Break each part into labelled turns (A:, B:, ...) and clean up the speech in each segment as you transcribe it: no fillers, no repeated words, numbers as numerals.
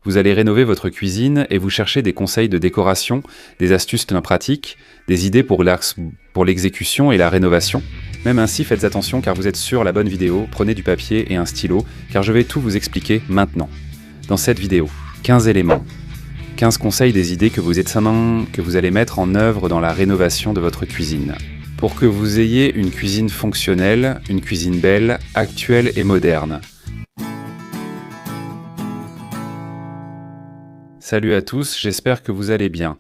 A: Vous allez rénover votre cuisine et vous cherchez des conseils de décoration, des astuces bien pratiques, des idées pour l'exécution et la rénovation. Même ainsi, faites attention car vous êtes sur la bonne vidéo, prenez du papier et un stylo, car je vais tout vous expliquer maintenant. Dans cette vidéo, 15 éléments, 15 conseils des idées que vous allez mettre en œuvre dans la rénovation de votre cuisine. Pour que vous ayez une cuisine fonctionnelle, une cuisine belle, actuelle et moderne. Salut à tous, j'espère que vous allez bien.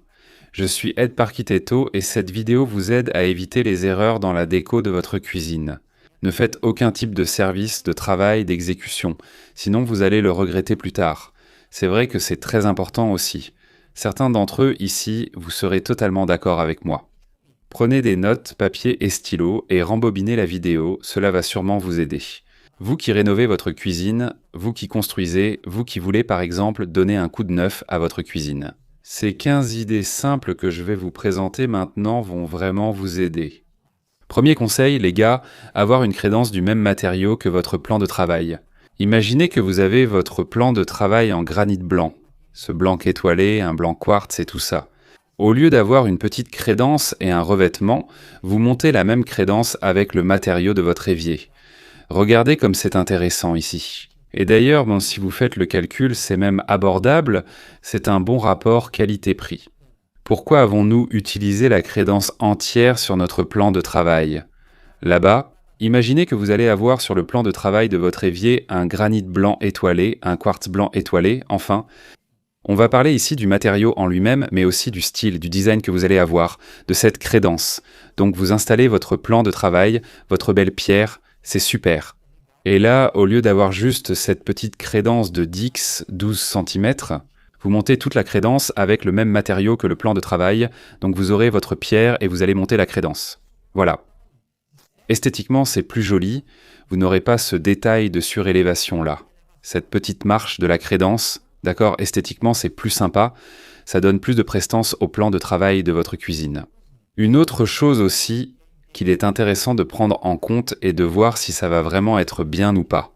A: Je suis Ed Parkitetto et cette vidéo vous aide à éviter les erreurs dans la déco de votre cuisine. Ne faites aucun type de service, de travail, d'exécution, sinon vous allez le regretter plus tard. C'est vrai que c'est très important aussi. Certains d'entre eux ici, vous serez totalement d'accord avec moi. Prenez des notes, papier et stylo et rembobinez la vidéo, cela va sûrement vous aider. Vous qui rénovez votre cuisine, vous qui construisez, vous qui voulez par exemple donner un coup de neuf à votre cuisine. Ces 15 idées simples que je vais vous présenter maintenant vont vraiment vous aider. Premier conseil, les gars, avoir une crédence du même matériau que votre plan de travail. Imaginez que vous avez votre plan de travail en granit blanc. Ce blanc étoilé, un blanc quartz et tout ça. Au lieu d'avoir une petite crédence et un revêtement, vous montez la même crédence avec le matériau de votre évier. Regardez comme c'est intéressant ici. Et d'ailleurs, si vous faites le calcul, c'est même abordable, c'est un bon rapport qualité-prix. Pourquoi avons-nous utilisé la crédence entière sur notre plan de travail? Là-bas, imaginez que vous allez avoir sur le plan de travail de votre évier un granit blanc étoilé, un quartz blanc étoilé, enfin. On va parler ici du matériau en lui-même, mais aussi du style, du design que vous allez avoir, de cette crédence. Donc vous installez votre plan de travail, votre belle pierre, c'est super. Et là, au lieu d'avoir juste cette petite crédence de 12 cm, vous montez toute la crédence avec le même matériau que le plan de travail, donc vous aurez votre pierre et vous allez monter la crédence. Voilà. Esthétiquement, c'est plus joli, vous n'aurez pas ce détail de surélévation là. Cette petite marche de la crédence, d'accord, esthétiquement c'est plus sympa, ça donne plus de prestance au plan de travail de votre cuisine. Une autre chose aussi, qu'il est intéressant de prendre en compte et de voir si ça va vraiment être bien ou pas.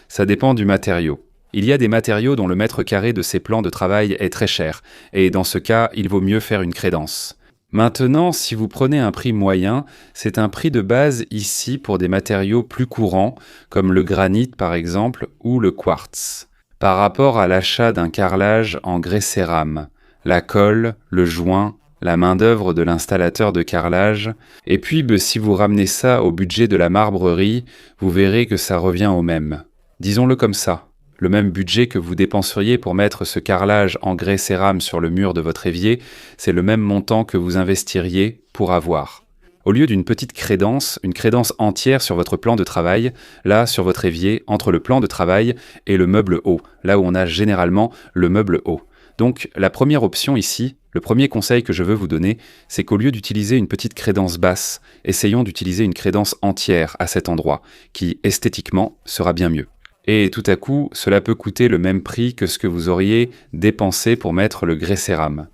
A: Ça dépend du matériau. Il y a des matériaux dont le mètre carré de ces plans de travail est très cher, et dans ce cas, il vaut mieux faire une crédence. Maintenant, si vous prenez un prix moyen, c'est un prix de base ici pour des matériaux plus courants, comme le granit par exemple, ou le quartz. Par rapport à l'achat d'un carrelage en grès cérame, la colle, le joint, la main-d'œuvre de l'installateur de carrelage, et puis si vous ramenez ça au budget de la marbrerie, vous verrez que ça revient au même. Disons-le comme ça, le même budget que vous dépenseriez pour mettre ce carrelage en grès cérame sur le mur de votre évier, c'est le même montant que vous investiriez pour avoir. Au lieu d'une petite crédence, une crédence entière sur votre plan de travail, là, sur votre évier, entre le plan de travail et le meuble haut, là où on a généralement le meuble haut. Donc, la première option ici, le premier conseil que je veux vous donner, c'est qu'au lieu d'utiliser une petite crédence basse, essayons d'utiliser une crédence entière à cet endroit, qui, esthétiquement, sera bien mieux. Et tout à coup, cela peut coûter le même prix que ce que vous auriez dépensé pour mettre le grès cérame.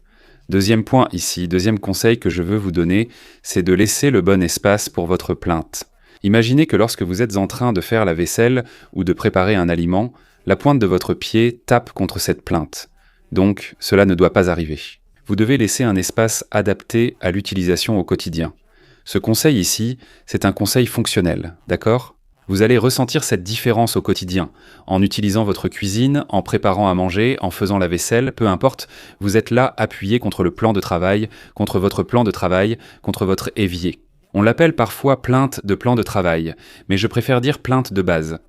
A: Deuxième point ici, deuxième conseil que je veux vous donner, c'est de laisser le bon espace pour votre plinthe. Imaginez que lorsque vous êtes en train de faire la vaisselle ou de préparer un aliment, la pointe de votre pied tape contre cette plinthe. Donc, cela ne doit pas arriver. Vous devez laisser un espace adapté à l'utilisation au quotidien. Ce conseil ici, c'est un conseil fonctionnel, d'accord ? Vous allez ressentir cette différence au quotidien, en utilisant votre cuisine, en préparant à manger, en faisant la vaisselle, peu importe, vous êtes là appuyé contre le plan de travail, contre votre plan de travail, contre votre évier. On l'appelle parfois plinthe de plan de travail, mais je préfère dire plinthe de base.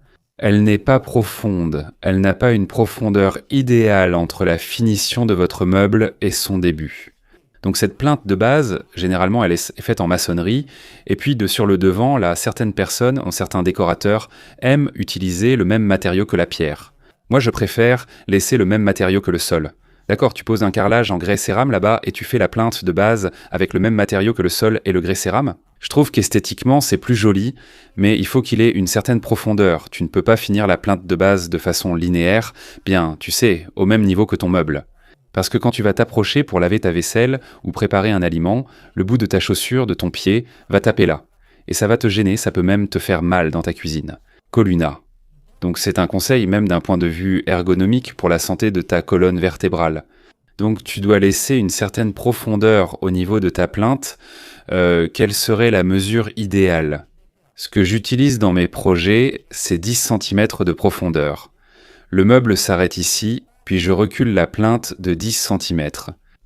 A: Elle n'est pas profonde, elle n'a pas une profondeur idéale entre la finition de votre meuble et son début. Donc cette plinthe de base, généralement elle est faite en maçonnerie, et puis sur le devant, là, certaines personnes, certains décorateurs, aiment utiliser le même matériau que la pierre. Moi je préfère laisser le même matériau que le sol. D'accord, tu poses un carrelage en grès cérame là-bas et tu fais la plinthe de base avec le même matériau que le sol et le grès cérame. Je trouve qu'esthétiquement c'est plus joli, mais il faut qu'il ait une certaine profondeur. Tu ne peux pas finir la plinthe de base de façon linéaire, bien, tu sais, au même niveau que ton meuble. Parce que quand tu vas t'approcher pour laver ta vaisselle ou préparer un aliment, le bout de ta chaussure, de ton pied, va taper là. Et ça va te gêner, ça peut même te faire mal dans ta cuisine. Coluna. Donc c'est un conseil même d'un point de vue ergonomique pour la santé de ta colonne vertébrale. Donc tu dois laisser une certaine profondeur au niveau de ta plinthe. Quelle serait la mesure idéale? Ce que j'utilise dans mes projets, c'est 10 cm de profondeur. Le meuble s'arrête ici, puis je recule la plinthe de 10 cm.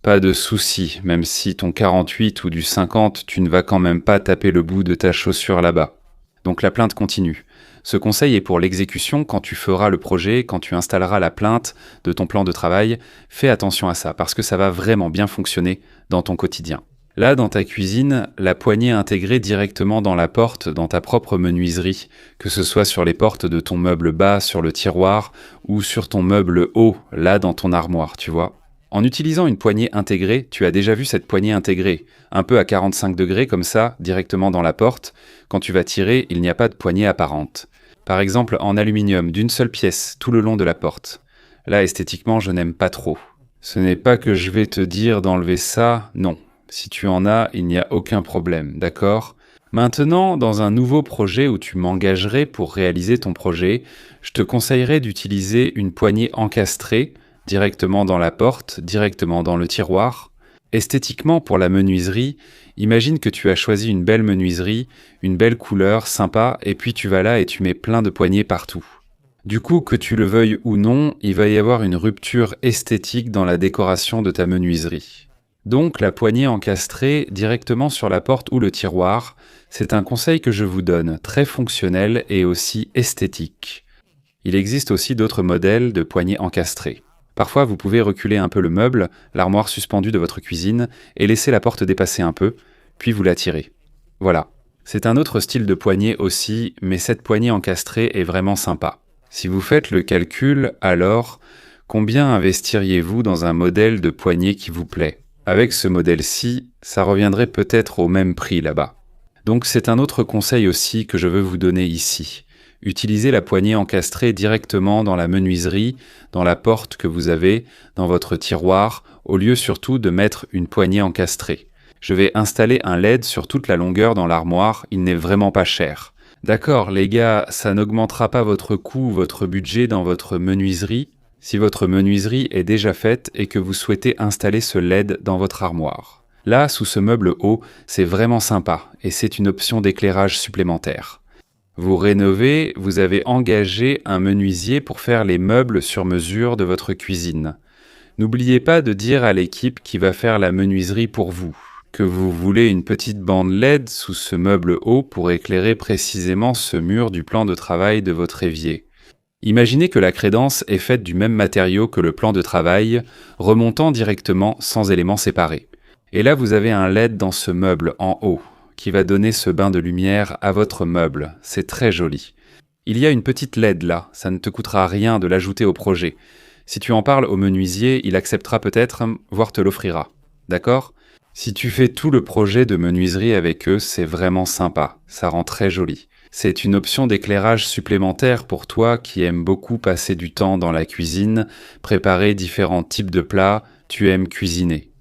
A: Pas de souci, même si ton 48 ou du 50, tu ne vas quand même pas taper le bout de ta chaussure là-bas. Donc la plinthe continue. Ce conseil est pour l'exécution quand tu feras le projet, quand tu installeras la plinthe de ton plan de travail. Fais attention à ça, parce que ça va vraiment bien fonctionner dans ton quotidien. Là, dans ta cuisine, la poignée intégrée directement dans la porte, dans ta propre menuiserie, que ce soit sur les portes de ton meuble bas, sur le tiroir, ou sur ton meuble haut, là dans ton armoire, tu vois. En utilisant une poignée intégrée, tu as déjà vu cette poignée intégrée, un peu à 45 degrés comme ça, directement dans la porte. Quand tu vas tirer, il n'y a pas de poignée apparente. Par exemple, en aluminium, d'une seule pièce, tout le long de la porte. Là, esthétiquement, je n'aime pas trop. Ce n'est pas que je vais te dire d'enlever ça, non. Si tu en as, il n'y a aucun problème, d'accord? Maintenant, dans un nouveau projet où tu m'engagerais pour réaliser ton projet, je te conseillerais d'utiliser une poignée encastrée, directement dans la porte, directement dans le tiroir. Esthétiquement, pour la menuiserie, imagine que tu as choisi une belle menuiserie, une belle couleur, sympa, et puis tu vas là et tu mets plein de poignées partout. Du coup, que tu le veuilles ou non, il va y avoir une rupture esthétique dans la décoration de ta menuiserie. Donc, la poignée encastrée directement sur la porte ou le tiroir, c'est un conseil que je vous donne, très fonctionnel et aussi esthétique. Il existe aussi d'autres modèles de poignées encastrées. Parfois, vous pouvez reculer un peu le meuble, l'armoire suspendue de votre cuisine, et laisser la porte dépasser un peu, puis vous la tirez. Voilà. C'est un autre style de poignée aussi, mais cette poignée encastrée est vraiment sympa. Si vous faites le calcul, alors, combien investiriez-vous dans un modèle de poignée qui vous plaît? Avec ce modèle-ci, ça reviendrait peut-être au même prix là-bas. Donc c'est un autre conseil aussi que je veux vous donner ici. Utilisez la poignée encastrée directement dans la menuiserie, dans la porte que vous avez, dans votre tiroir, au lieu surtout de mettre une poignée encastrée. Je vais installer un LED sur toute la longueur dans l'armoire, il n'est vraiment pas cher. D'accord, les gars, ça n'augmentera pas votre coût ou votre budget dans votre menuiserie, si votre menuiserie est déjà faite et que vous souhaitez installer ce LED dans votre armoire. Là, sous ce meuble haut, c'est vraiment sympa et c'est une option d'éclairage supplémentaire. Vous rénovez, vous avez engagé un menuisier pour faire les meubles sur mesure de votre cuisine. N'oubliez pas de dire à l'équipe qui va faire la menuiserie pour vous que vous voulez une petite bande LED sous ce meuble haut pour éclairer précisément ce mur du plan de travail de votre évier. Imaginez que la crédence est faite du même matériau que le plan de travail, remontant directement sans éléments séparés. Et là, vous avez un LED dans ce meuble en haut, qui va donner ce bain de lumière à votre meuble. C'est très joli. Il y a une petite LED là, ça ne te coûtera rien de l'ajouter au projet. Si tu en parles au menuisier, il acceptera peut-être, voire te l'offrira. D'accord? Si tu fais tout le projet de menuiserie avec eux, c'est vraiment sympa, ça rend très joli. C'est une option d'éclairage supplémentaire pour toi qui aimes beaucoup passer du temps dans la cuisine, préparer différents types de plats, tu aimes cuisiner.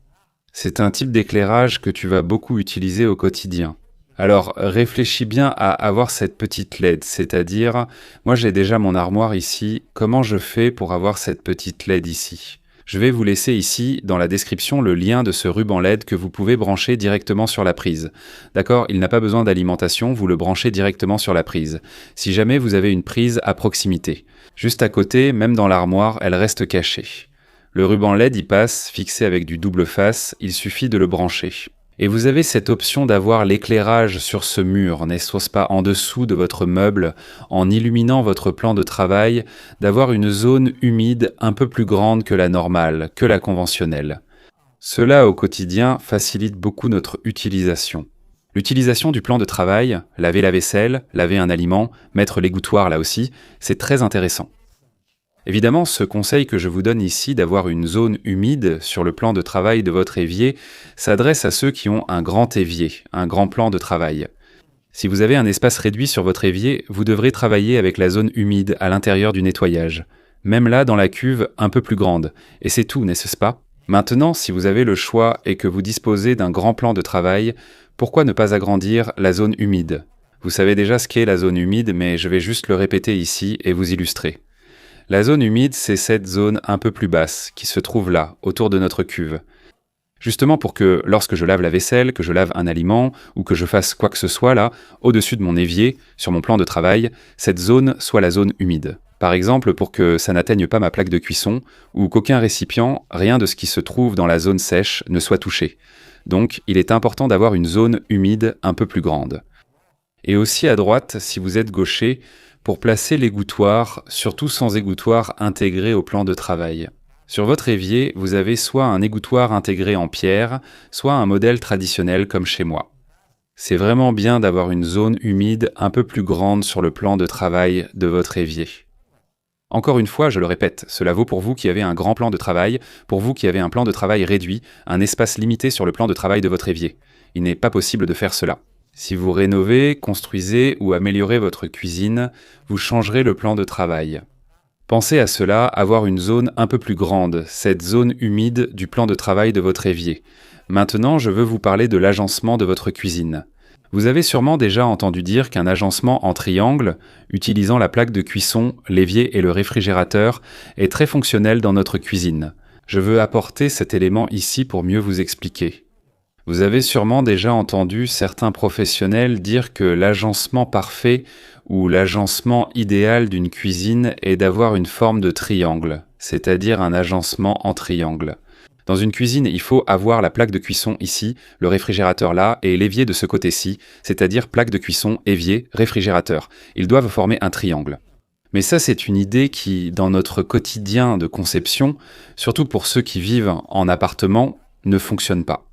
A: C'est un type d'éclairage que tu vas beaucoup utiliser au quotidien. Alors réfléchis bien à avoir cette petite LED, c'est-à-dire, moi j'ai déjà mon armoire ici, comment je fais pour avoir cette petite LED ici ? Je vais vous laisser ici, dans la description, le lien de ce ruban LED que vous pouvez brancher directement sur la prise. D'accord, il n'a pas besoin d'alimentation, vous le branchez directement sur la prise. Si jamais vous avez une prise à proximité. Juste à côté, même dans l'armoire, elle reste cachée. Le ruban LED y passe, fixé avec du double face, il suffit de le brancher. Et vous avez cette option d'avoir l'éclairage sur ce mur, n'est-ce pas, en dessous de votre meuble, en illuminant votre plan de travail, d'avoir une zone humide un peu plus grande que la normale, que la conventionnelle. Cela, au quotidien, facilite beaucoup notre utilisation. L'utilisation du plan de travail, laver la vaisselle, laver un aliment, mettre l'égouttoir là aussi, c'est très intéressant. Évidemment, ce conseil que je vous donne ici d'avoir une zone humide sur le plan de travail de votre évier s'adresse à ceux qui ont un grand évier, un grand plan de travail. Si vous avez un espace réduit sur votre évier, vous devrez travailler avec la zone humide à l'intérieur du nettoyage. Même là, dans la cuve, un peu plus grande. Et c'est tout, n'est-ce pas ? Maintenant, si vous avez le choix et que vous disposez d'un grand plan de travail, pourquoi ne pas agrandir la zone humide ? Vous savez déjà ce qu'est la zone humide, mais je vais juste le répéter ici et vous illustrer. La zone humide, c'est cette zone un peu plus basse, qui se trouve là, autour de notre cuve. Justement pour que, lorsque je lave la vaisselle, que je lave un aliment, ou que je fasse quoi que ce soit là, au-dessus de mon évier, sur mon plan de travail, cette zone soit la zone humide. Par exemple, pour que ça n'atteigne pas ma plaque de cuisson, ou qu'aucun récipient, rien de ce qui se trouve dans la zone sèche, ne soit touché. Donc, il est important d'avoir une zone humide un peu plus grande. Et aussi à droite, si vous êtes gaucher, pour placer l'égouttoir, surtout sans égouttoir intégré au plan de travail. Sur votre évier, vous avez soit un égouttoir intégré en pierre, soit un modèle traditionnel comme chez moi. C'est vraiment bien d'avoir une zone humide un peu plus grande sur le plan de travail de votre évier. Encore une fois, je le répète, cela vaut pour vous qui avez un grand plan de travail, pour vous qui avez un plan de travail réduit, un espace limité sur le plan de travail de votre évier. Il n'est pas possible de faire cela. Si vous rénovez, construisez ou améliorez votre cuisine, vous changerez le plan de travail. Pensez à cela, avoir une zone un peu plus grande, cette zone humide du plan de travail de votre évier. Maintenant, je veux vous parler de l'agencement de votre cuisine. Vous avez sûrement déjà entendu dire qu'un agencement en triangle, utilisant la plaque de cuisson, l'évier et le réfrigérateur, est très fonctionnel dans notre cuisine. Je veux apporter cet élément ici pour mieux vous expliquer. Vous avez sûrement déjà entendu certains professionnels dire que l'agencement parfait ou l'agencement idéal d'une cuisine est d'avoir une forme de triangle, c'est-à-dire un agencement en triangle. Dans une cuisine, il faut avoir la plaque de cuisson ici, le réfrigérateur là et l'évier de ce côté-ci, c'est-à-dire plaque de cuisson, évier, réfrigérateur. Ils doivent former un triangle. Mais ça, c'est une idée qui, dans notre quotidien de conception, surtout pour ceux qui vivent en appartement, ne fonctionne pas.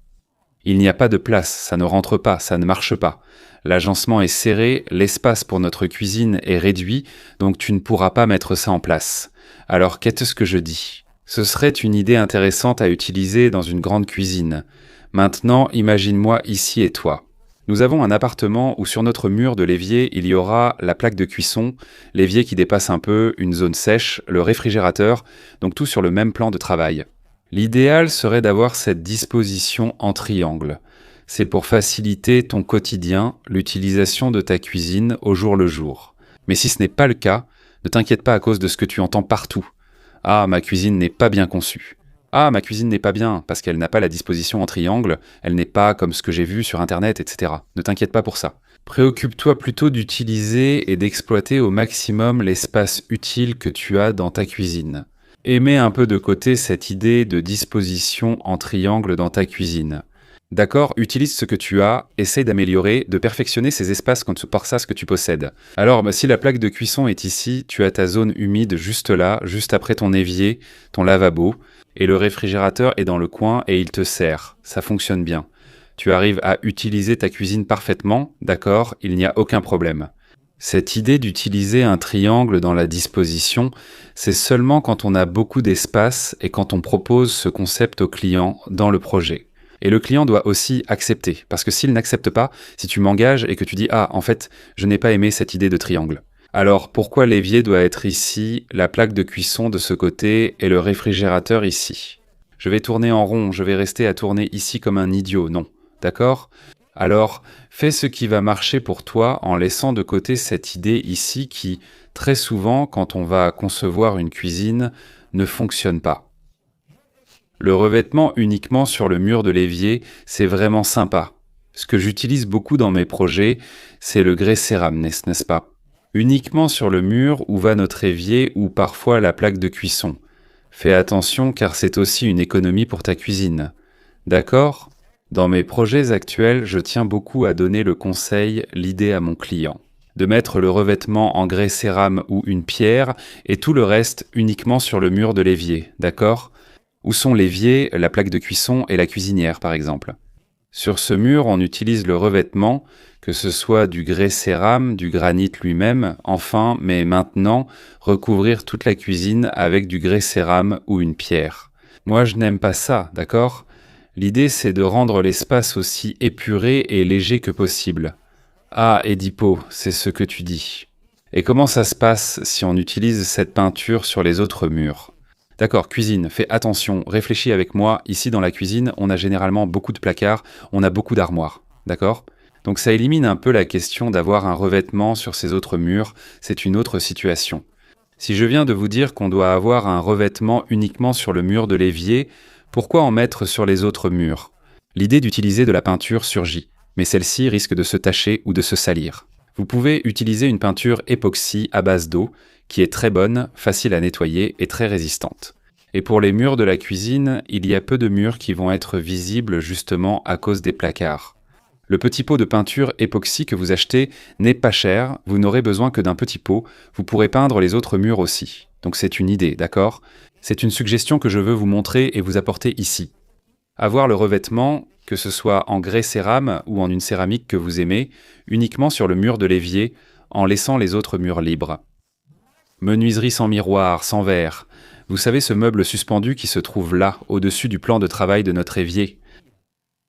A: Il n'y a pas de place, ça ne rentre pas, ça ne marche pas. L'agencement est serré, l'espace pour notre cuisine est réduit, donc tu ne pourras pas mettre ça en place. Alors qu'est-ce que je dis ? Ce serait une idée intéressante à utiliser dans une grande cuisine. Maintenant, imagine-moi ici et toi. Nous avons un appartement où sur notre mur de l'évier, il y aura la plaque de cuisson, l'évier qui dépasse un peu, une zone sèche, le réfrigérateur, donc tout sur le même plan de travail. L'idéal serait d'avoir cette disposition en triangle. C'est pour faciliter ton quotidien, l'utilisation de ta cuisine au jour le jour. Mais si ce n'est pas le cas, ne t'inquiète pas à cause de ce que tu entends partout. « Ah, ma cuisine n'est pas bien conçue. »« Ah, ma cuisine n'est pas bien parce qu'elle n'a pas la disposition en triangle, elle n'est pas comme ce que j'ai vu sur Internet, etc. » Ne t'inquiète pas pour ça. Préoccupe-toi plutôt d'utiliser et d'exploiter au maximum l'espace utile que tu as dans ta cuisine. Et mets un peu de côté cette idée de disposition en triangle dans ta cuisine. D'accord, utilise ce que tu as, essaye d'améliorer, de perfectionner ces espaces par ça ce que tu possèdes. Alors, si la plaque de cuisson est ici, tu as ta zone humide juste là, juste après ton évier, ton lavabo, et le réfrigérateur est dans le coin et il te sert. Ça fonctionne bien. Tu arrives à utiliser ta cuisine parfaitement, d'accord, il n'y a aucun problème. Cette idée d'utiliser un triangle dans la disposition, c'est seulement quand on a beaucoup d'espace et quand on propose ce concept au client dans le projet. Et le client doit aussi accepter, parce que s'il n'accepte pas, si tu m'engages et que tu dis « Ah, en fait, je n'ai pas aimé cette idée de triangle », alors pourquoi l'évier doit être ici, la plaque de cuisson de ce côté et le réfrigérateur ici ? Je vais tourner en rond, je vais rester à tourner ici comme un idiot, non, d'accord ? Alors, fais ce qui va marcher pour toi en laissant de côté cette idée ici qui, très souvent, quand on va concevoir une cuisine, ne fonctionne pas. Le revêtement uniquement sur le mur de l'évier, c'est vraiment sympa. Ce que j'utilise beaucoup dans mes projets, c'est le grès cérame, n'est-ce pas ? Uniquement sur le mur où va notre évier ou parfois la plaque de cuisson. Fais attention car c'est aussi une économie pour ta cuisine. D'accord ? Dans mes projets actuels, je tiens beaucoup à donner le conseil, l'idée à mon client. De mettre le revêtement en grès cérame ou une pierre et tout le reste uniquement sur le mur de l'évier, d'accord ? Où sont l'évier, la plaque de cuisson et la cuisinière par exemple ? Sur ce mur, on utilise le revêtement, que ce soit du grès cérame, du granit lui-même, enfin, mais maintenant, recouvrir toute la cuisine avec du grès cérame ou une pierre. Moi, je n'aime pas ça, d'accord ? L'idée, c'est de rendre l'espace aussi épuré et léger que possible. Ah, Edipo, c'est ce que tu dis. Et comment ça se passe si on utilise cette peinture sur les autres murs ? D'accord, cuisine, fais attention, réfléchis avec moi. Ici, dans la cuisine, on a généralement beaucoup de placards, on a beaucoup d'armoires. D'accord ? Donc ça élimine un peu la question d'avoir un revêtement sur ces autres murs, c'est une autre situation. Si je viens de vous dire qu'on doit avoir un revêtement uniquement sur le mur de l'évier, pourquoi en mettre sur les autres murs? L'idée d'utiliser de la peinture surgit, mais celle-ci risque de se tacher ou de se salir. Vous pouvez utiliser une peinture époxy à base d'eau, qui est très bonne, facile à nettoyer et très résistante. Et pour les murs de la cuisine, il y a peu de murs qui vont être visibles justement à cause des placards. Le petit pot de peinture époxy que vous achetez n'est pas cher, vous n'aurez besoin que d'un petit pot, vous pourrez peindre les autres murs aussi. Donc c'est une idée, d'accord? C'est une suggestion que je veux vous montrer et vous apporter ici. Avoir le revêtement, que ce soit en grès cérame ou en une céramique que vous aimez, uniquement sur le mur de l'évier, en laissant les autres murs libres. Menuiserie sans miroir, sans verre. Vous savez ce meuble suspendu qui se trouve là, au-dessus du plan de travail de notre évier.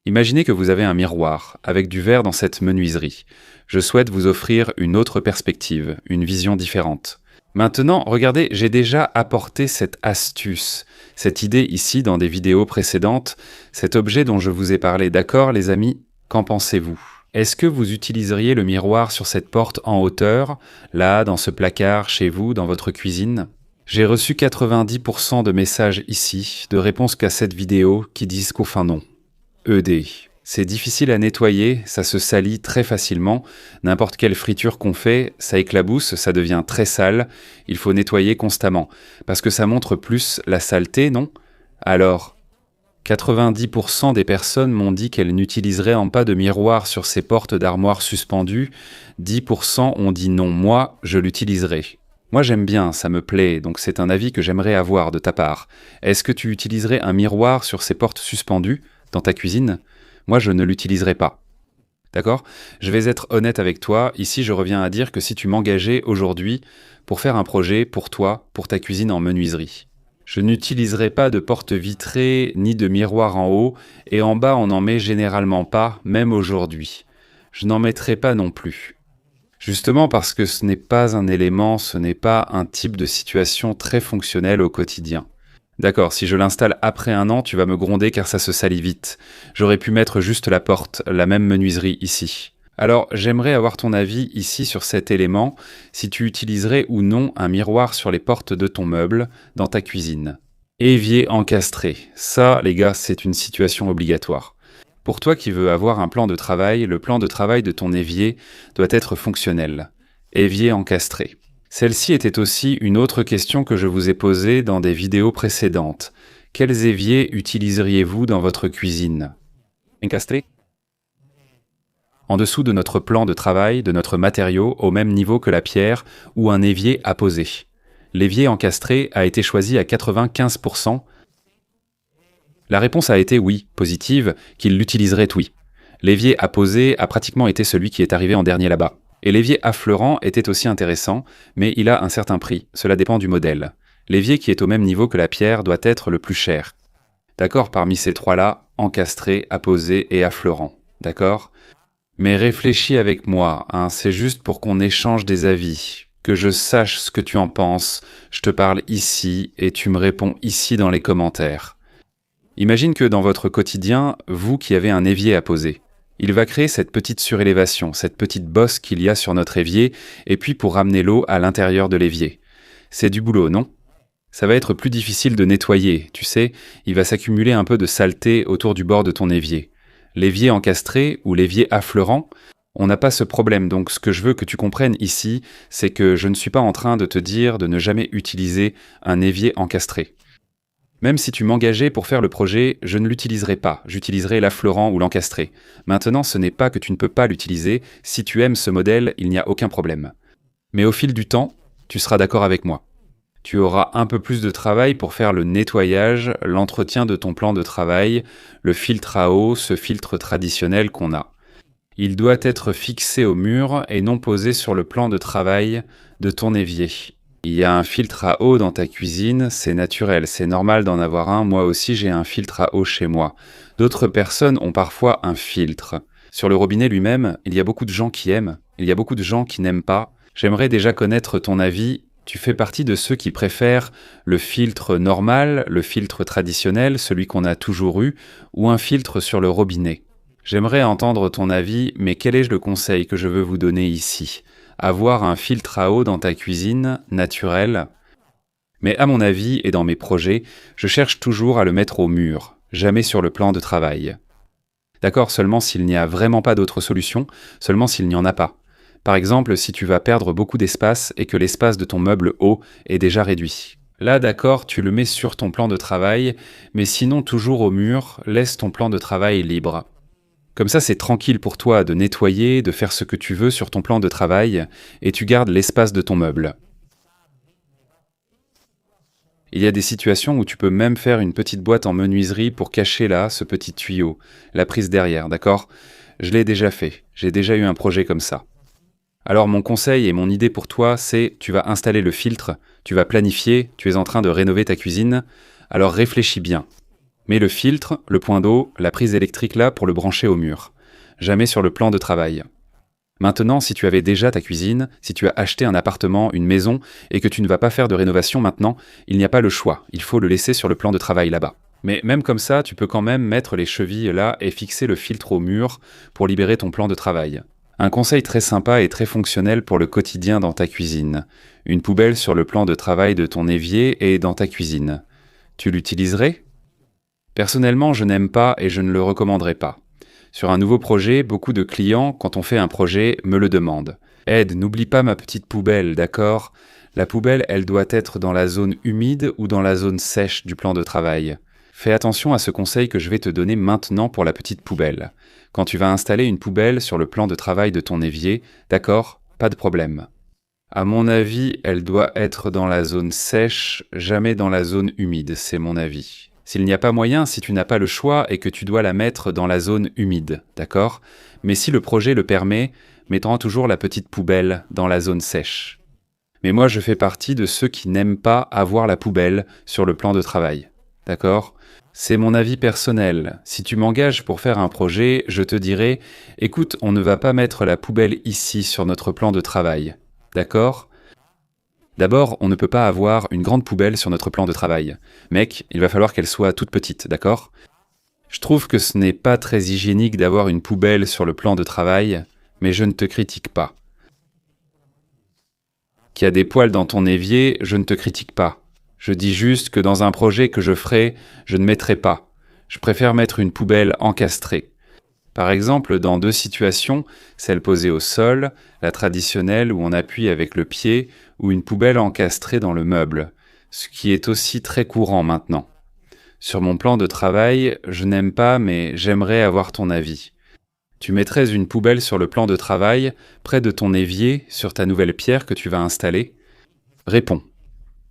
A: Imaginez que vous avez un miroir, avec du verre dans cette menuiserie. Je souhaite vous offrir une autre perspective, une vision différente. Maintenant, regardez, j'ai déjà apporté cette astuce, cette idée ici dans des vidéos précédentes, cet objet dont je vous ai parlé. D'accord, les amis? Qu'en pensez-vous? Est-ce que vous utiliseriez le miroir sur cette porte en hauteur, là, dans ce placard, chez vous, dans votre cuisine? J'ai reçu 90% de messages ici, de réponses qu'à cette vidéo, qui disent qu'aucun non. ED. C'est difficile à nettoyer, ça se salit très facilement. N'importe quelle friture qu'on fait, ça éclabousse, ça devient très sale. Il faut nettoyer constamment. Parce que ça montre plus la saleté, non? Alors, 90% des personnes m'ont dit qu'elles n'utiliseraient pas de miroir sur ces portes d'armoire suspendues. 10% ont dit non, moi, je l'utiliserai. Moi j'aime bien, ça me plaît, donc c'est un avis que j'aimerais avoir de ta part. Est-ce que tu utiliserais un miroir sur ces portes suspendues dans ta cuisine? Moi, je ne l'utiliserai pas. D'accord? Je vais être honnête avec toi. Ici, je reviens à dire que si tu m'engageais aujourd'hui pour faire un projet pour toi, pour ta cuisine en menuiserie, je n'utiliserai pas de porte vitrée ni de miroir en haut, et en bas, on n'en met généralement pas, même aujourd'hui. Je n'en mettrai pas non plus. Justement parce que ce n'est pas un élément, ce n'est pas un type de situation très fonctionnel au quotidien. D'accord, si je l'installe après un an, tu vas me gronder car ça se salit vite. J'aurais pu mettre juste la porte, la même menuiserie ici. Alors, j'aimerais avoir ton avis ici sur cet élément, si tu utiliserais ou non un miroir sur les portes de ton meuble, dans ta cuisine. Évier encastré. Ça, les gars, c'est une situation obligatoire. Pour toi qui veux avoir un plan de travail, le plan de travail de ton évier doit être fonctionnel. Évier encastré. Celle-ci était aussi une autre question que je vous ai posée dans des vidéos précédentes. Quels éviers utiliseriez-vous dans votre cuisine? Encastré? En dessous de notre plan de travail, de notre matériau, au même niveau que la pierre, ou un évier apposé. L'évier encastré a été choisi à 95%. La réponse a été oui, positive, qu'il l'utiliserait oui. L'évier apposé a pratiquement été celui qui est arrivé en dernier là-bas. Et l'évier affleurant était aussi intéressant, mais il a un certain prix, cela dépend du modèle. L'évier qui est au même niveau que la pierre doit être le plus cher. D'accord, parmi ces trois-là, encastré, apposé et affleurant. D'accord? Mais réfléchis avec moi, hein, c'est juste pour qu'on échange des avis, que je sache ce que tu en penses. Je te parle ici et tu me réponds ici dans les commentaires. Imagine que dans votre quotidien, vous qui avez un évier à poser, il va créer cette petite surélévation, cette petite bosse qu'il y a sur notre évier, et puis pour ramener l'eau à l'intérieur de l'évier. C'est du boulot, non? Ça va être plus difficile de nettoyer, tu sais, il va s'accumuler un peu de saleté autour du bord de ton évier. L'évier encastré ou l'évier affleurant, on n'a pas ce problème, donc ce que je veux que tu comprennes ici, c'est que je ne suis pas en train de te dire de ne jamais utiliser un évier encastré. Même si tu m'engageais pour faire le projet, je ne l'utiliserai pas, j'utiliserai l'affleurant ou l'encastré. Maintenant, ce n'est pas que tu ne peux pas l'utiliser, si tu aimes ce modèle, il n'y a aucun problème. Mais au fil du temps, tu seras d'accord avec moi. Tu auras un peu plus de travail pour faire le nettoyage, l'entretien de ton plan de travail, le filtre à eau, ce filtre traditionnel qu'on a. Il doit être fixé au mur et non posé sur le plan de travail de ton évier. Il y a un filtre à eau dans ta cuisine, c'est naturel, c'est normal d'en avoir un. Moi aussi, j'ai un filtre à eau chez moi. D'autres personnes ont parfois un filtre. Sur le robinet lui-même, il y a beaucoup de gens qui aiment, il y a beaucoup de gens qui n'aiment pas. J'aimerais déjà connaître ton avis. Tu fais partie de ceux qui préfèrent le filtre normal, le filtre traditionnel, celui qu'on a toujours eu, ou un filtre sur le robinet. J'aimerais entendre ton avis, mais quel est le conseil que je veux vous donner ici? Avoir un filtre à eau dans ta cuisine, naturel. Mais à mon avis et dans mes projets, je cherche toujours à le mettre au mur, jamais sur le plan de travail. D'accord, seulement s'il n'y a vraiment pas d'autre solution, seulement s'il n'y en a pas. Par exemple, si tu vas perdre beaucoup d'espace et que l'espace de ton meuble haut est déjà réduit. Là, d'accord, tu le mets sur ton plan de travail, mais sinon toujours au mur, laisse ton plan de travail libre. Comme ça, c'est tranquille pour toi de nettoyer, de faire ce que tu veux sur ton plan de travail, et tu gardes l'espace de ton meuble. Il y a des situations où tu peux même faire une petite boîte en menuiserie pour cacher là ce petit tuyau, la prise derrière, d'accord? Je l'ai déjà fait, j'ai déjà eu un projet comme ça. Alors mon conseil et mon idée pour toi, c'est tu vas installer le filtre, tu vas planifier, tu es en train de rénover ta cuisine, alors réfléchis bien. Mets le filtre, le point d'eau, la prise électrique là pour le brancher au mur. Jamais sur le plan de travail. Maintenant, si tu avais déjà ta cuisine, si tu as acheté un appartement, une maison, et que tu ne vas pas faire de rénovation maintenant, il n'y a pas le choix, il faut le laisser sur le plan de travail là-bas. Mais même comme ça, tu peux quand même mettre les chevilles là et fixer le filtre au mur pour libérer ton plan de travail. Un conseil très sympa et très fonctionnel pour le quotidien dans ta cuisine. Une poubelle sur le plan de travail de ton évier et dans ta cuisine. Tu l'utiliserais? Personnellement, je n'aime pas et je ne le recommanderais pas. Sur un nouveau projet, beaucoup de clients, quand on fait un projet, me le demandent. Ed, n'oublie pas ma petite poubelle, d'accord? La poubelle, elle doit être dans la zone humide ou dans la zone sèche du plan de travail. Fais attention à ce conseil que je vais te donner maintenant pour la petite poubelle. Quand tu vas installer une poubelle sur le plan de travail de ton évier, d'accord? Pas de problème. À mon avis, elle doit être dans la zone sèche, jamais dans la zone humide, c'est mon avis. S'il n'y a pas moyen, si tu n'as pas le choix et que tu dois la mettre dans la zone humide, d'accord? Mais si le projet le permet, mettons toujours la petite poubelle dans la zone sèche. Mais moi, je fais partie de ceux qui n'aiment pas avoir la poubelle sur le plan de travail, d'accord? C'est mon avis personnel. Si tu m'engages pour faire un projet, je te dirai, écoute, on ne va pas mettre la poubelle ici sur notre plan de travail, d'accord? D'abord, on ne peut pas avoir une grande poubelle sur notre plan de travail. Mec, il va falloir qu'elle soit toute petite, d'accord? Je trouve que ce n'est pas très hygiénique d'avoir une poubelle sur le plan de travail, mais je ne te critique pas. Qu'il y a des poils dans ton évier, je ne te critique pas. Je dis juste que dans un projet que je ferai, je ne mettrai pas. Je préfère mettre une poubelle encastrée. Par exemple, dans deux situations, celle posée au sol, la traditionnelle où on appuie avec le pied, ou une poubelle encastrée dans le meuble, ce qui est aussi très courant maintenant. Sur mon plan de travail, je n'aime pas, mais j'aimerais avoir ton avis. Tu mettrais une poubelle sur le plan de travail, près de ton évier, sur ta nouvelle pierre que tu vas installer? Réponds.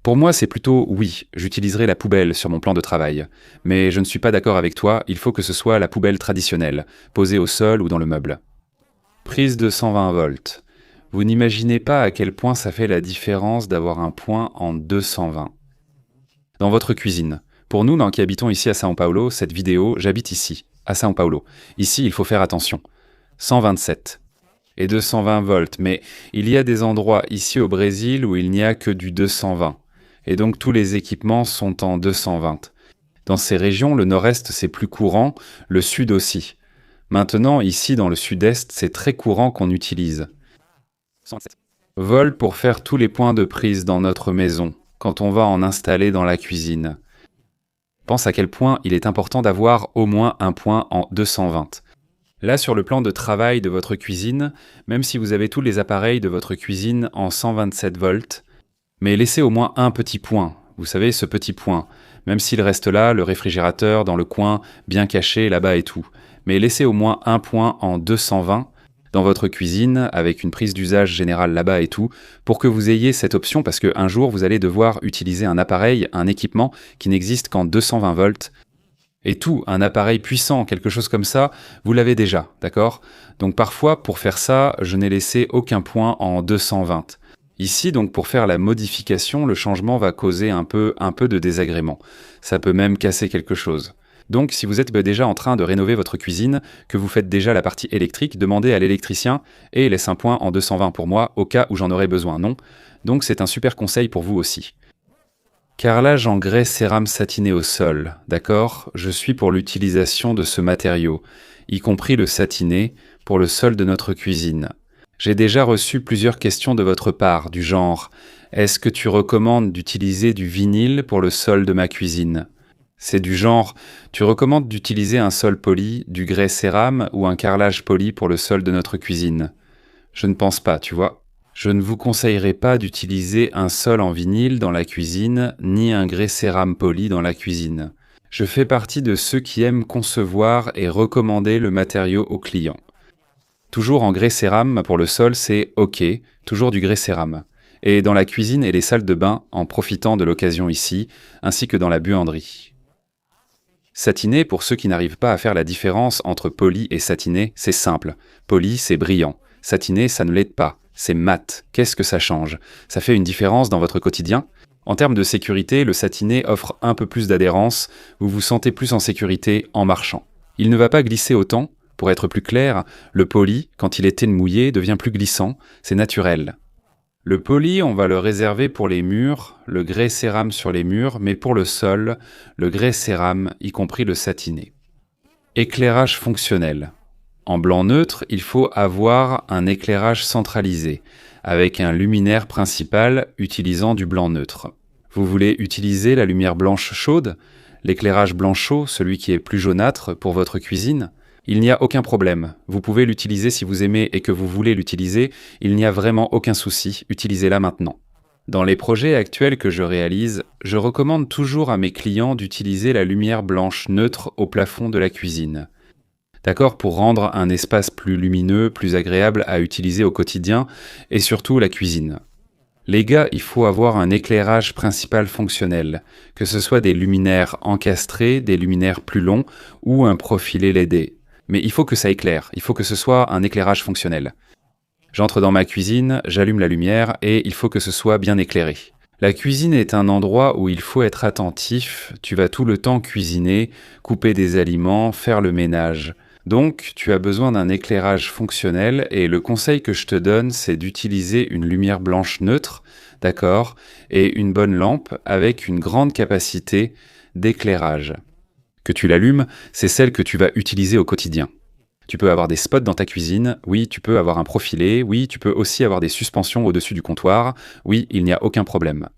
A: Pour moi, c'est plutôt oui, j'utiliserai la poubelle sur mon plan de travail. Mais je ne suis pas d'accord avec toi, il faut que ce soit la poubelle traditionnelle, posée au sol ou dans le meuble. Prise de 120 volts. Vous n'imaginez pas à quel point ça fait la différence d'avoir un point en 220. Dans votre cuisine. Pour nous, qui habitons ici à São Paulo, cette vidéo, j'habite ici, à São Paulo. Ici, il faut faire attention. 127. Et 220 volts, mais il y a des endroits ici au Brésil où il n'y a que du 220. Et donc tous les équipements sont en 220. Dans ces régions, le nord-est c'est plus courant, le sud aussi. Maintenant, ici dans le sud-est, c'est très courant qu'on utilise. 127 volts pour faire tous les points de prise dans notre maison, quand on va en installer dans la cuisine. Pense à quel point il est important d'avoir au moins un point en 220. Là, sur le plan de travail de votre cuisine, même si vous avez tous les appareils de votre cuisine en 127 volts, mais laissez au moins un petit point, vous savez, ce petit point, même s'il reste là, le réfrigérateur dans le coin, bien caché là-bas et tout. Mais laissez au moins un point en 220 dans votre cuisine, avec une prise d'usage générale là-bas et tout, pour que vous ayez cette option, parce qu'un jour, vous allez devoir utiliser un appareil, un équipement qui n'existe qu'en 220 volts, et tout, un appareil puissant, quelque chose comme ça, vous l'avez déjà, d'accord? Donc parfois, pour faire ça, je n'ai laissé aucun point en 220. Ici, donc, pour faire la modification, le changement va causer un peu de désagrément. Ça peut même casser quelque chose. Donc, si vous êtes déjà en train de rénover votre cuisine, que vous faites déjà la partie électrique, demandez à l'électricien et laisse un point en 220 pour moi, au cas où j'en aurai besoin, non? Donc, c'est un super conseil pour vous aussi. Carrelage en grès cérame satiné au sol, d'accord? Je suis pour l'utilisation de ce matériau, y compris le satiné, pour le sol de notre cuisine. J'ai déjà reçu plusieurs questions de votre part, du genre « Est-ce que tu recommandes d'utiliser du vinyle pour le sol de ma cuisine ?» C'est du genre « Tu recommandes d'utiliser un sol poli, du grès cérame ou un carrelage poli pour le sol de notre cuisine ?» Je ne pense pas, tu vois. Je ne vous conseillerais pas d'utiliser un sol en vinyle dans la cuisine, ni un grès cérame poli dans la cuisine. Je fais partie de ceux qui aiment concevoir et recommander le matériau aux clients. Toujours en grès cérame pour le sol, c'est OK, toujours du grès cérame. Et dans la cuisine et les salles de bain, en profitant de l'occasion ici, ainsi que dans la buanderie. Satiné, pour ceux qui n'arrivent pas à faire la différence entre poli et satiné, c'est simple. Poli, c'est brillant. Satiné, ça ne l'est pas. C'est mat. Qu'est-ce que ça change? Ça fait une différence dans votre quotidien? En termes de sécurité, le satiné offre un peu plus d'adhérence, vous vous sentez plus en sécurité en marchant. Il ne va pas glisser autant. Pour être plus clair, le poli, quand il est mouillé, devient plus glissant, c'est naturel. Le poli, on va le réserver pour les murs, le grès cérame sur les murs, mais pour le sol, le grès cérame, y compris le satiné. Éclairage fonctionnel. En blanc neutre, il faut avoir un éclairage centralisé, avec un luminaire principal utilisant du blanc neutre. Vous voulez utiliser la lumière blanche chaude, l'éclairage blanc chaud, celui qui est plus jaunâtre pour votre cuisine? Il n'y a aucun problème. Vous pouvez l'utiliser si vous aimez et que vous voulez l'utiliser, il n'y a vraiment aucun souci, utilisez-la maintenant. Dans les projets actuels que je réalise, je recommande toujours à mes clients d'utiliser la lumière blanche neutre au plafond de la cuisine. D'accord, pour rendre un espace plus lumineux, plus agréable à utiliser au quotidien, et surtout la cuisine. Les gars, il faut avoir un éclairage principal fonctionnel, que ce soit des luminaires encastrés, des luminaires plus longs, ou un profilé LED. Mais il faut que ça éclaire, il faut que ce soit un éclairage fonctionnel. J'entre dans ma cuisine, j'allume la lumière, et il faut que ce soit bien éclairé. La cuisine est un endroit où il faut être attentif, tu vas tout le temps cuisiner, couper des aliments, faire le ménage. Donc, tu as besoin d'un éclairage fonctionnel et le conseil que je te donne, c'est d'utiliser une lumière blanche neutre, d'accord, et une bonne lampe avec une grande capacité d'éclairage. Que tu l'allumes, c'est celle que tu vas utiliser au quotidien. Tu peux avoir des spots dans ta cuisine, oui, tu peux avoir un profilé, oui, tu peux aussi avoir des suspensions au-dessus du comptoir, oui, il n'y a aucun problème.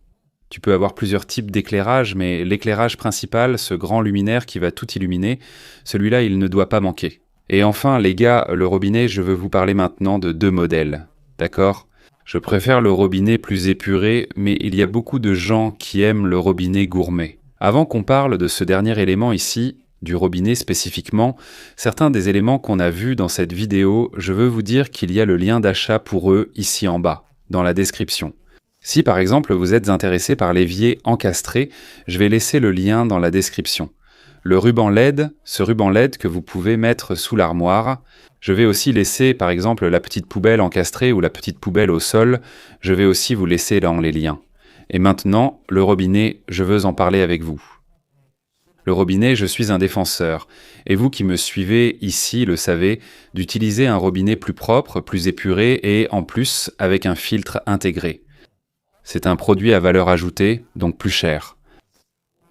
A: Tu peux avoir plusieurs types d'éclairage, mais l'éclairage principal, ce grand luminaire qui va tout illuminer, celui-là, il ne doit pas manquer. Et enfin, les gars, le robinet, je veux vous parler maintenant de 2 modèles. D'accord? Je préfère le robinet plus épuré, mais il y a beaucoup de gens qui aiment le robinet gourmet. Avant qu'on parle de ce dernier élément ici, du robinet spécifiquement, certains des éléments qu'on a vus dans cette vidéo, je veux vous dire qu'il y a le lien d'achat pour eux ici en bas, dans la description. Si par exemple vous êtes intéressé par l'évier encastré, je vais laisser le lien dans la description. Le ruban LED, ce ruban LED que vous pouvez mettre sous l'armoire, je vais aussi laisser par exemple la petite poubelle encastrée ou la petite poubelle au sol, je vais aussi vous laisser dans les liens. Et maintenant, le robinet, je veux en parler avec vous. Le robinet, je suis un défenseur, et vous qui me suivez ici le savez, d'utiliser un robinet plus propre, plus épuré et en plus avec un filtre intégré. C'est un produit à valeur ajoutée, donc plus cher.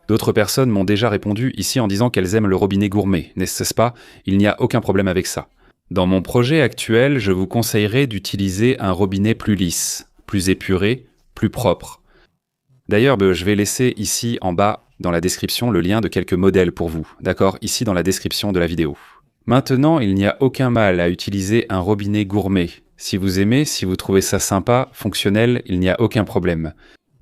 A: D'autres personnes m'ont déjà répondu ici en disant qu'elles aiment le robinet gourmet, n'est-ce pas? Il n'y a aucun problème avec ça. Dans mon projet actuel, je vous conseillerais d'utiliser un robinet plus lisse, plus épuré, plus propre. D'ailleurs, je vais laisser ici en bas, dans la description, le lien de quelques modèles pour vous, d'accord? Ici dans la description de la vidéo. Maintenant, il n'y a aucun mal à utiliser un robinet gourmet. Si vous aimez, si vous trouvez ça sympa, fonctionnel, il n'y a aucun problème.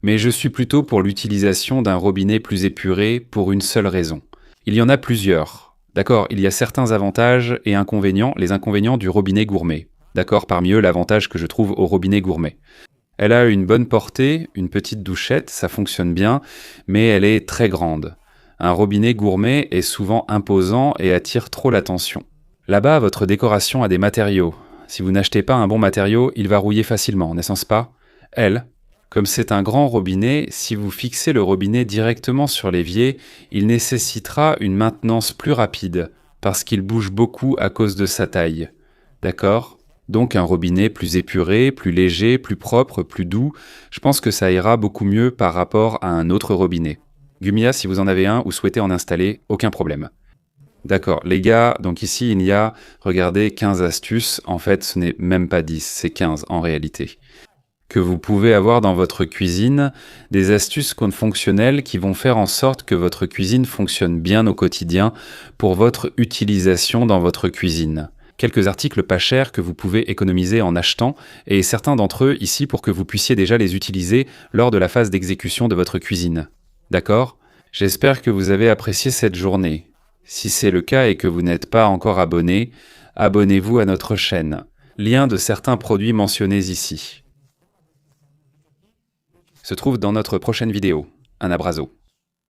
A: Mais je suis plutôt pour l'utilisation d'un robinet plus épuré pour une seule raison. Il y en a plusieurs. D'accord, il y a certains avantages et inconvénients, les inconvénients du robinet gourmet. D'accord, parmi eux, l'avantage que je trouve au robinet gourmet. Elle a une bonne portée, une petite douchette, ça fonctionne bien, mais elle est très grande. Un robinet gourmet est souvent imposant et attire trop l'attention. Là-bas, votre décoration a des matériaux. Si vous n'achetez pas un bon matériau, il va rouiller facilement, n'est-ce pas? Elle, comme c'est un grand robinet, si vous fixez le robinet directement sur l'évier, il nécessitera une maintenance plus rapide, parce qu'il bouge beaucoup à cause de sa taille. D'accord? Donc un robinet plus épuré, plus léger, plus propre, plus doux, je pense que ça ira beaucoup mieux par rapport à un autre robinet. Gumia, si vous en avez un ou souhaitez en installer, aucun problème. D'accord, les gars, donc ici il y a, regardez, 15 astuces, en fait ce n'est même pas 10, c'est 15 en réalité. Que vous pouvez avoir dans votre cuisine, des astuces fonctionnelles qui vont faire en sorte que votre cuisine fonctionne bien au quotidien pour votre utilisation dans votre cuisine. Quelques articles pas chers que vous pouvez économiser en achetant, et certains d'entre eux ici pour que vous puissiez déjà les utiliser lors de la phase d'exécution de votre cuisine. D'accord ? J'espère que vous avez apprécié cette journée. Si c'est le cas et que vous n'êtes pas encore abonné, abonnez-vous à notre chaîne. Lien de certains produits mentionnés ici se trouve dans notre prochaine vidéo. Un abrazo.